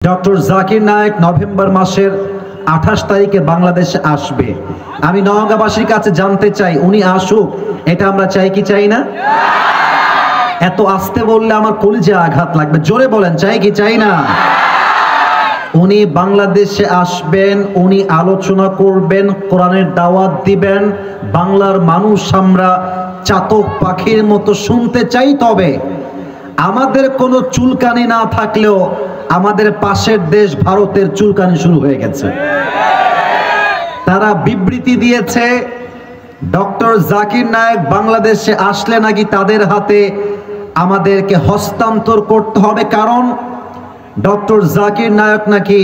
Doctor Zakir Naik November মাসের 28 তারিখে বাংলাদেশে আসবে। আমি নওগাঁবাসীর কাছে জানতে চাই, উনি আসুক, এটা আমরা চাই কি চাই না? এত আস্তে বললে আমার কলিজে আঘাত লাগবে, জোরে বলেন চাই কি চাই না? উনি বাংলাদেশে আসবেন, উনি আলোচনা করবেন, কোরআনের দাওয়াত দিবেন। বাংলার মানুষ আমরা চাতক পাখির মতো শুনতে চাই। তবে আমাদের কোনো চুলকানি না থাকলেও আমাদের পাশের দেশ ভারতের চুলকানি শুরু হয়ে গেছে। তারা বিবৃতি দিয়েছে ডক্টর জাকির নায়েক বাংলাদেশে আসলে নাকি তাদের হাতে আমাদেরকে হস্তান্তর করতে হবে, কারণ ডক্টর জাকির নায়েক নাকি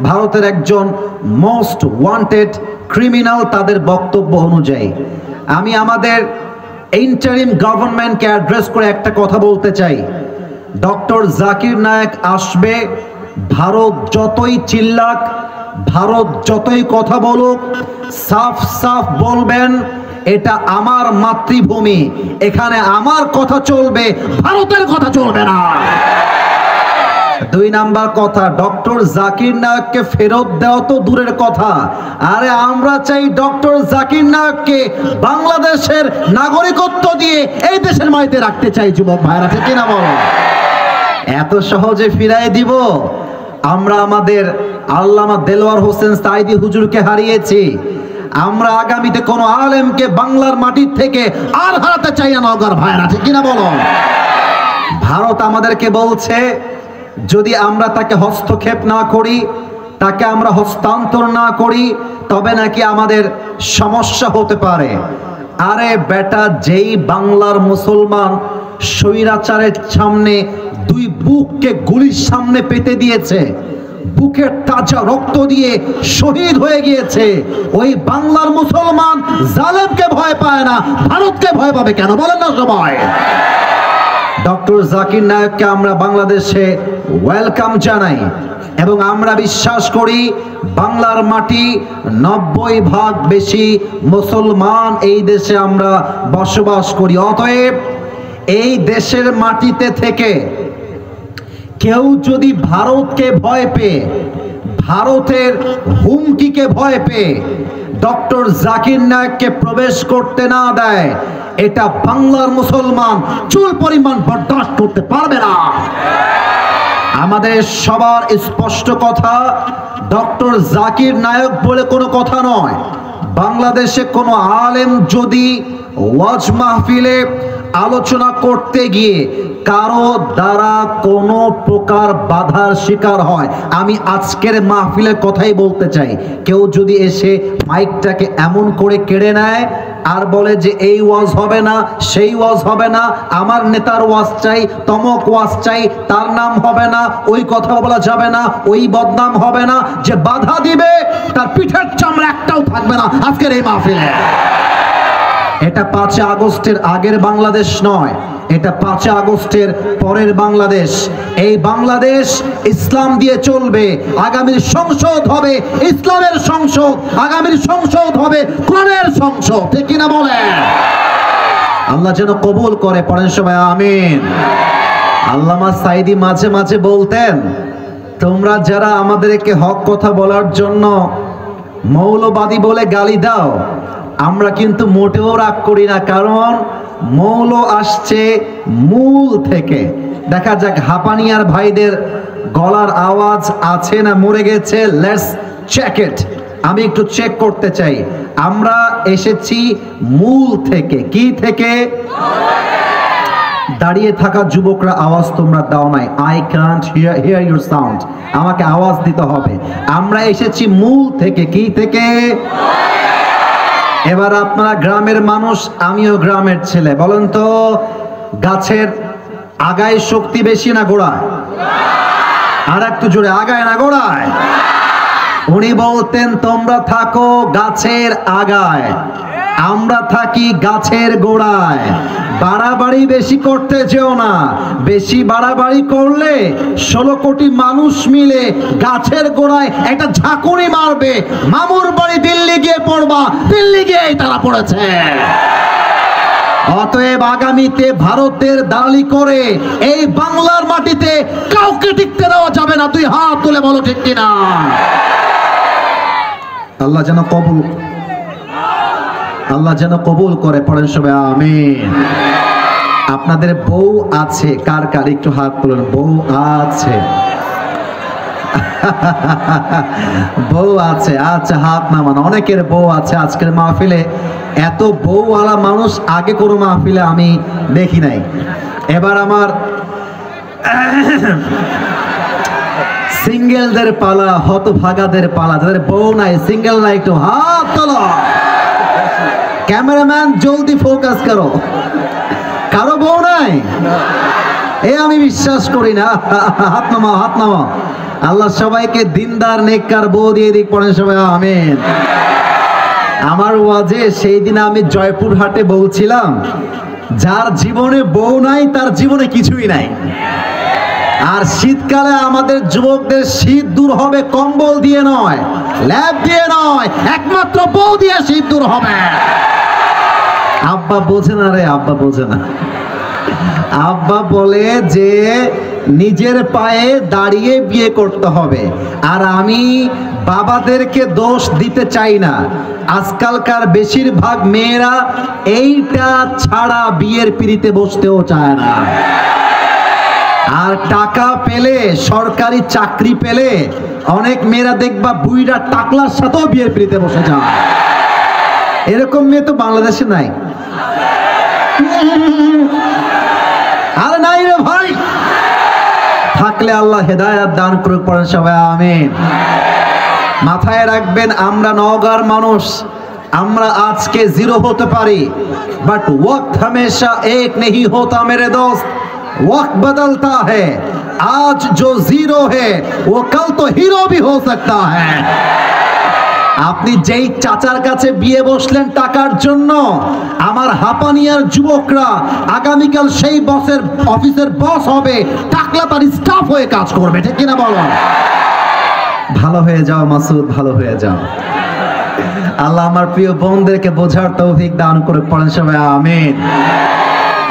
ভারতের একজন মোস্ট ওয়ান্টেড ক্রিমিনাল, তাদের বক্তব্য অনুযায়ী। আমি আমাদের ইন্টারিম গভর্নমেন্টকে অ্যাড্রেস করে একটা কথা বলতে চাই, ডক্টর জাকির নায়েক আসবে, ভারত যতই চিল্লাক, ভারত যতই কথা বলুক, সাফ সাফ বলবেন এটা আমার মাতৃভূমি, এখানে আমার কথা চলবে, ভারতের কথা চলবে না। দুই নাম্বার কথা, ডক্টর জাকির নায়েককে ফেরত দেওয়া তো দূরের কথা, আরে আমরা চাই ডক্টর জাকির নায়েককে বাংলাদেশের নাগরিকত্ব দিয়ে এই দেশের মাটিতে রাখতে চাই। যুবক ভাইরা ঠিক কিনা বলো? এত সহজে ফিরাই দিব? আমরা আমাদের আল্লামা দেলোয়ার হোসেন সাইদি হুজুরকে হারিয়েছি, আমরা আগামীতে কোন আলেমকে বাংলার মাটির থেকে আর হারাতে চাই না। নওগাঁর ভাইরা ঠিক কিনা বলো? ভারত আমাদেরকে বলছে যদি আমরা তাকে হস্তক্ষেপ না করি, তাকে আমরা হস্তান্তর না করি, তবে নাকি আমাদের সমস্যা হতে পারে। আরে বেটা, যেই বাংলার মুসলমান স্বৈরাচারের সামনে দুই বুককে গুলির সামনে পেতে দিয়েছে, বুকের তাজা রক্ত দিয়ে শহীদ হয়ে গিয়েছে, ওই বাংলার মুসলমান জালেমকে ভয় পায় না, ভারতকে ভয় পাবে কেন বলেন না সবাই? ডক্টর জাকির নায়েককে আমরা বাংলাদেশে ওয়েলকাম জানাই এবং আমরা বিশ্বাস করি বাংলার মাটি 90% বেশি মুসলমান এই দেশে আমরা বসবাস করি। অতএব এই দেশের মাটিতে থেকে কেউ যদি ভারতকে ভয় পেয়ে, ভারতের হুমকিকে ভয় পেয়ে ডক্টর জাকির নায়েককে প্রবেশ করতে না দেয়, এটা বাংলার মুসলমান চুল পরিমাণ বরদাস্ত করতে পারবে না। আমাদের সবার স্পষ্ট কথা, ডক্টর জাকির নায়েক বলে কোনো কথা নয়। বাংলাদেশে কোনো আলেম যদি ওয়াজ মাহফিলে আলোচনা করতে গিয়ে কারো দ্বারা কোনো প্রকার বাধার শিকার হয়, আমি আজকের মাহফিলের কথাই বলতে চাই, কেউ যদি এসে মাইকটাকে এমন করে কেড়ে নেয় আর বলে যে এই ওয়াজ হবে না, সেই ওয়াজ হবে না, আমার নেতার ওয়াজ চাই, তমক ওয়াজ চাই, তার নাম হবে না, ওই কথা বলা যাবে না, ওই বদনাম হবে না, যে বাধা দিবে তার পিঠের চামড়া একটাও থাকবে না আজকের এই মাহফিলে। এটা 5 আগস্টের আগের বাংলাদেশ নয়, এটা 5 আগস্টের পরের বাংলাদেশ। এই বাংলাদেশ ইসলাম দিয়ে চলবে, আগামীর সংসদ হবে ইসলামের সংসদ, আগামীর সংসদ হবে কোরআনের সংসদ, ঠিক কিনা বলেন? আল্লাহ যেন কবুল করে, পড়েন সবাই আমিন। আল্লামা সাইদি মাঝে মাঝে বলতেন, তোমরা যারা আমাদেরকে হক কথা বলার জন্য মৌলবাদী বলে গালি দাও, আমরা কিন্তু মোটেও রাগ করি না, কারণ মৌল আসছে মূল থেকে। দেখা যাক হাঁপানিয়ার ভাইদের গলার আওয়াজ আছে না মরে গেছে, লেটস চেক ইট। আমি একটু চেক করতে চাই, আমরা এসেছি মূল থেকে। কি থেকে? দাঁড়িয়ে থাকা যুবকরা আওয়াজ তোমরা দাও নাই, I can't here your sound, আমাকে আওয়াজ দিতে হবে। আমরা এসেছি মূল থেকে। কি থেকে? এবার আপনারা গ্রামের মানুষ, আমিও গ্রামের ছেলে, বলেন তো গাছের আগায় শক্তি বেশি না গোড়ায়? আর একটু জোরে, আগায় না গোড়ায়? উনি বলতেন তোমরা থাকো গাছের আগায়, আমরা থাকি গাছের গোড়ায়। বাড়াবাড়ি বেশি করতে যেও না, বেশি বাড়াবাড়ি করলে 16 কোটি মানুষ মিলে গাছের গোড়ায় একটা ঝাঁকুনি মারবে, মামুর বাড়ি দিল্লি গিয়ে পড়বা, দিল্লি গিয়ে তারা পড়েছে। অতএব আগামীতে ভারতের দালালি করে এই বাংলার মাটিতে কাউকে টিকতে দেওয়া যাবে না। তুই হাত তুলে বলো ঠিক কিনা। আল্লাহ যেন কবুল করে, পড়েন সবাই আমিন। আপনাদের বউ আছে কার কার একটু হাত তুলেন। বউ আছে, বউ আছে, আচ্ছা হাত নামান। অনেকের বউ আছে আজকের মাহফিলে। এত বউওয়ালা মানুষ আগে কোনো মাহফিলে আমি দেখি নাই। এবার আমার সিঙ্গেলদের পালা, হতভাগাদের পালা, যাদের বউ নাই, সিঙ্গেল নাই, একটু হাত তোলো। ক্যামেরাম্যান জলদি ফোকাস করো। কারো বউ নাই? আমি বিশ্বাস করি না। হাত নামাও, হাত নামাও। আল্লাহ সবাইকে দিনদার নেককার বউ দিয়ে দিক, পড়েন সবাই আমিন। আমার ওয়াজে সেই দিন আমি জয়পুরহাটে বলছিলাম, যার জীবনে বউ নাই তার জীবনে কিছুই নাই। আর শীতকালে আমাদের যুবকদের শীত দূর হবে কম্বল দিয়ে নয়, ল্যাব দিয়ে নয়, একমাত্র বউ দিয়ে শীত দূর হবে। আব্বা বোঝে না রে, আব্বা বোঝে না। আব্বা বলে যে নিজের পায়ে দাঁড়িয়ে বিয়ে করতে হবে। আর আমি বাবাদেরকে দোষ দিতে চাই না। আজকালকার বেশিরভাগ মেয়েরা এইটা ছাড়া বিয়ের পিড়িতে বসতেও চায় না। আর টাকা পেলে, সরকারি চাকরি পেলে অনেক মেয়েরা দেখবা বুইড়া টাকলার সাথেও বিয়ের পিড়িতে বসে যায়। এরকম মেয়ে তো বাংলাদেশে নাই। আর নাই রে ভাই। থাকলে আল্লাহ হেদায়েত দান করুক, পড়েন সবাই আমিন। মাথায় রাখবেন, আমরা নওগাঁর মানুষ, আমরা আজকে জিরো হতে পারি, বাট ওয়াক্ত हमेशा एक नहीं होता मेरे दोस्त, वक्त बदलता है। आज जो जीरो है वो कल तो हीरो भी हो सकता है। আপনি যেই চাচার কাছে বিয়ে বসলেন টাকার জন্য, আমার হাপানিয়ার যুবকরা আগামীকাল সেই বসের অফিসের বস হবে, টাকলা তার স্টাফ হয়ে কাজ করবে, ঠিক কিনা বলো? ভালো হয়ে যাও মাসুদ, ভালো হয়ে যাও। আল্লাহ আমার প্রিয় বোনদেরকে বোঝার তৌফিক দান করে, পড়েন সবাই আমিন।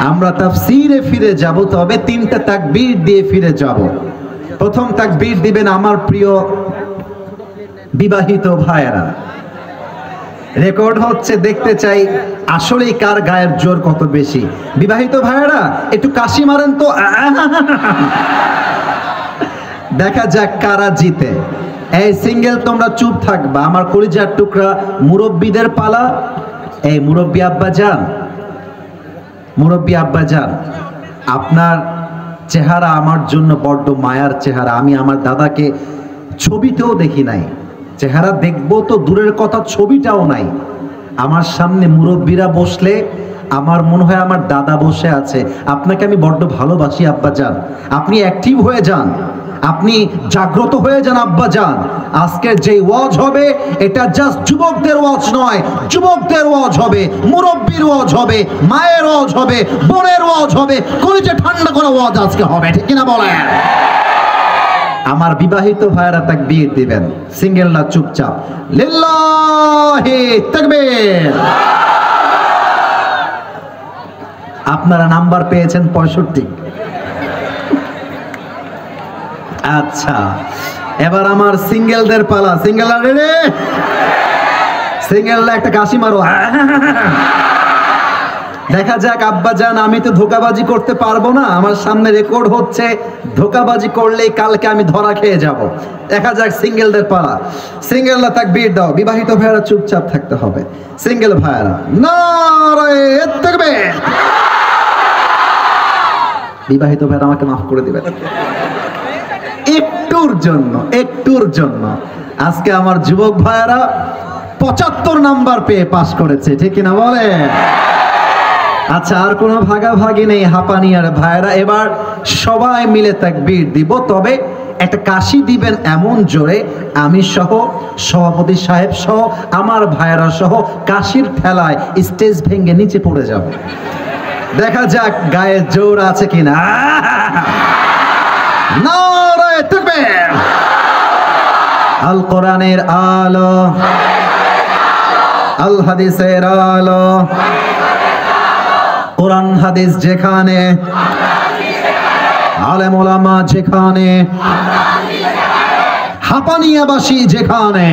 আমরা তাফসীরে ফিরে যাব, তবে তিনটা তাকবীর দিয়ে ফিরে যাব। প্রথম তাকবীর দিবেন আমার প্রিয় বিবাহিত ভাইয়েরা। রেকর্ড হচ্ছে, দেখতে চাই আসলে কার গায়ের জোর কত বেশি। বিবাহিত ভাইয়েরা একটু কাশি মারেন তো, দেখা যাক কারা জিতে। এই সিঙ্গেল তোমরা চুপ থাকবা, আমার কলিজার টুকরা মুরব্বীদের পালা। এই মুরব্বী আব্বা যান, মুরব্বী আব্বা যান, আপনার চেহারা আমার জন্য বড্ড মায়ার চেহারা। আমি আমার দাদাকে ছবিতেও দেখি নাই, চেহারা দেখবো তো দূরের কথা, ছবিটাও নাই। আমার সামনে মুরব্বীরা বসলে আমার মনে হয় আমার দাদা বসে আছে। আপনাকে আমি বড্ড ভালোবাসি আব্বা যান, আপনি অ্যাক্টিভ হয়ে যান, আপনি জাগ্রত হয়ে যান আব্বা যান। আজকের যে ওয়াজ হবে এটা জাস্ট যুবকদের ওয়াজ নয়, যুবকদের ওয়াজ হবে, মুরব্বীর ওয়াজ হবে, মায়ের ওয়াজ হবে, বোনের ওয়াজ হবে, কলিজা ঠান্ডা করা ওয়াজ আজকে হবে, ঠিক কিনা বলেন? আমার বিবাহিত ভাইয়েরা তাকবীর দিবেন, সিঙ্গেলরা চুপচাপ। লিল্লাহি তাকবীর। আপনারা নাম্বার পেয়েছেন 65। আচ্ছা, এবার আমার সিঙ্গেলদের পালা। সিঙ্গেলরা রেডি? সিঙ্গেলরা একটা কাশি মারো। দেখা যাক আব্বা জান, আমি তো ধোকাবাজি করতে পারবো না, আমার সামনে রেকর্ড হচ্ছে, ধোকাবাজি করলেই কালকে আমি ধরা খেয়ে যাব। দেখা যাক সিঙ্গেলদের পালা। সিঙ্গেলরা তাকবীর দাও, বিবাহিত ভাইয়েরা চুপচাপ থাকতে হবে। সিঙ্গেল ভাইয়েরা নারে তাকবীর। বিবাহিত ভাইয়েরা আমাকে মাফ করে দিবেন একটুর জন্য। আজকে আমার যুবক ভাইয়েরা 75 নাম্বার পেয়ে পাস করেছে, ঠিক কিনা বলে? আচ্ছা, আর কোনো ভাগাভাগি নেই হাপানিয়ার ভাইয়েরা। এবার সবাই মিলে তাকবীর দিব, তবে একটা কাশি দিবেন এমন জোরে আমি সহ, সভাপতি সাহেব সহ, আমার ভাইয়েরা সহ কাশির ঠেলায় স্টেজ ভেঙে নিচে পড়ে যাবে। দেখা যাক গায়ে জোর আছে কিনা। নারে তাকবীর। আল কোরআনের আলো, আল হাদিসের আলো, কোরআন হাদিস যেখানে, আলেম ওলামা যেখানে, হাপানিয়াবাসী যেখানে,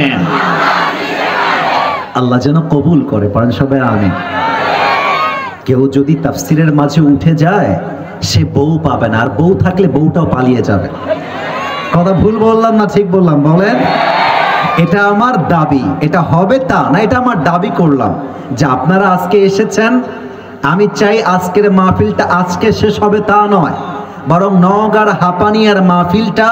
আল্লাহ যেন কবুল করে। পড়েন সবাই আমিন। কেউ যদি তাফসিরের মাঝে উঠে যায় সে বউ পাবে না, আর বউ থাকলে বউটাও পালিয়ে যাবে। কথা ভুল বললাম না ঠিক বললাম বলেন? এটা আমার দাবি, এটা হবে তা না, এটা আমার দাবি করলাম যে আপনারা আজকে এসেছেন, আমি চাই আজকের মাহফিলটা আজকে শেষ হবে তা নয়, বরং নওগাঁর হাপানিয়ার মাহফিলটা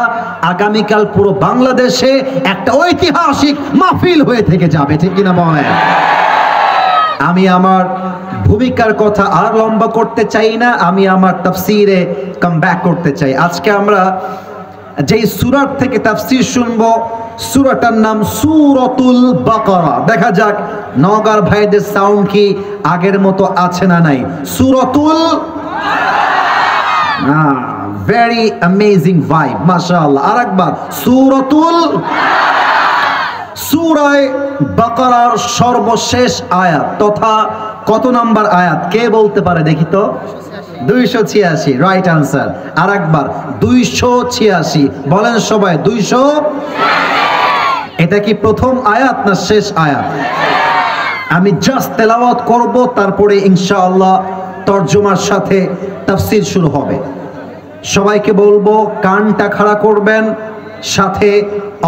আগামীকাল পুরো বাংলাদেশে একটা ঐতিহাসিক মাহফিল হয়ে থেকে যাবে, ঠিক কিনা বলেন? আমি আমার ভূমিকার কথা আর লম্বা করতে চাই না, আমি আমার তাফসিরে কাম ব্যাক করতে চাই। আজকে আমরা যেই সূরার থেকে তাফসির শুনবো সূরাটার নাম সূরাতুল বাকারা। দেখা যাক নওগাঁর ভাইদের সাউন্ড কি আগের মতো আছে না নাই। সূরাতুল ভেরি অ্যামেজিং ভাইব, মাশাআল্লাহ। আরেকবার সূরাতুল, সূরা বাকারার সর্বশেষ আয়াত তথা কত নাম্বার আয়াত কে বলতে পারে দেখি তো? 286, রাইট আনসার। আরেকবার 286 বলেন সবাই। 200, এটা কি প্রথম আয়াত না শেষ আয়াত? আমি জাস্ট তেলাওয়াত করব, তারপরে ইনশাআল্লাহ তরজমার সাথে তাফসীর শুরু হবে। সবাইকে বলবো কানটা খাড়া করবেন, সাথে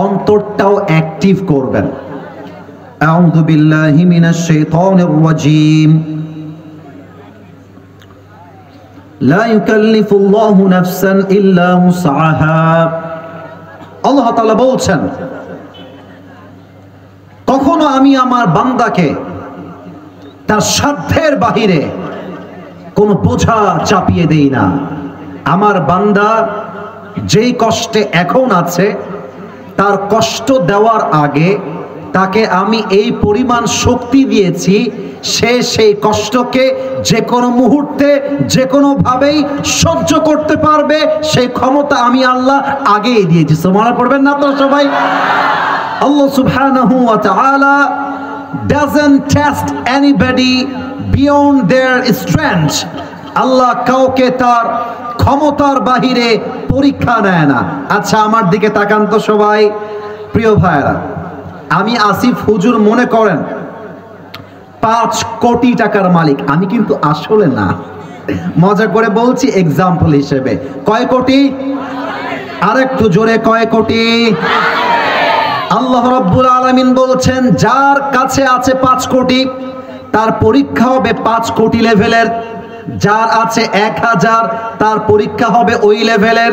অন্তরটাও অ্যাক্টিভ করবেন। আউযু বিল্লাহি মিনাশ শাইতানির রাজীম। লা ইউকাল্লিফুল্লাহু নাফসান ইল্লা উসআহা। আল্লাহ তাআলা বলছেন, কখনো আমি আমার বান্দাকে তার সাধ্যের বাহিরে কোনো বোঝা চাপিয়ে দেই না। আমার বান্দা যেই কষ্টে এখন আছে, তার কষ্ট দেওয়ার আগে তাকে আমি এই পরিমাণ শক্তি দিয়েছি, সে সেই কষ্টকে যে কোনো মুহূর্তে যে কোনোভাবেই সহ্য করতে পারবে, সেই ক্ষমতা আমি আল্লাহ আগেই দিয়েছি। সুবহানাল্লাহ পড়বেন না আপনারা সবাই? Allah subhanahu wa ta'ala doesn't test anybody beyond their strength. আল্লাহ কাউকে তার ক্ষমতার বাহিরে পরীক্ষা নেয় না। আচ্ছা আমার দিকে তাকান তো সবাই। প্রিয় ভাইরা, আমি আসিফ হুজুর মনে করেন 5 কোটি টাকার মালিক, আমি কিন্তু আসলে না, মজা করে বলছি এক্সাম্পল হিসেবে। কয় কোটি? আরেকটু জোরে, কয় কোটি? আল্লাহ রাব্বুল আলামিন বলছেন যার কাছে আছে 5 কোটি তার পরীক্ষা হবে 5 কোটি লেভেলের, যার আছে 1000 তার পরীক্ষা হবে ওই লেভেলের,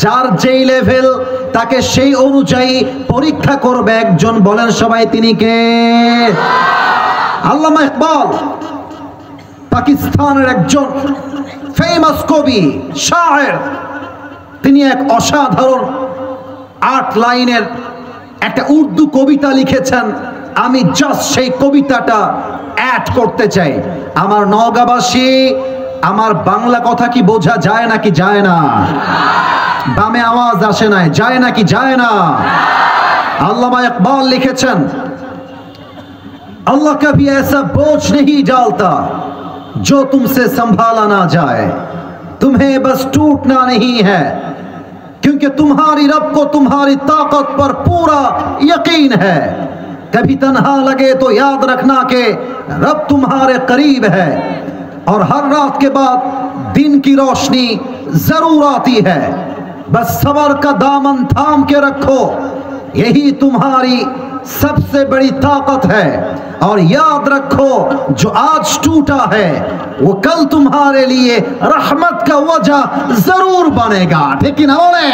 যার যেই লেভেল তাকে সেই অনুযায়ী পরীক্ষা করবে একজন। বলেন সবাই তিনি কে? আল্লামা ইকবাল পাকিস্তানের একজন ফেমাস কবি, শায়ের। তিনি এক অসাধারণ 8 লাইনের একটা উর্দু কবিতা লিখেছেন। আমি জাস্ট সেই কবিতাটা অ্যাড করতে চাই। আমার নওগাঁবাসী, আমার বাংলা কথা কি বোঝা যায় নাকি যায় না? বামে আওয়াজ আসে নাই, যায় নাকি যায় না? আল্লামা ইকবাল লিখেছেন, अल्लाह कभी ऐसा बोझ नहीं डालता जो तुमसे संभाला ना जाए, तुम्हें बस टूटना नहीं है क्योंकि तुम्हारी रब को तुम्हारी ताकत पर पूरा यकीन है। कभी तन्हा लगे तो याद रखना कि रब तुम्हारे करीब है और हर रात के बाद दिन की रोशनी जरूर आती है। बस सबर का दामन थाम के रखो, यही तुम्हारी सबसे बड़ी ताकत है। और याद रखो जो आज टूटा है वो कल तुम्हारे लिए रहमत का वजह जरूर बनेगा। ठीक है ना बोलें?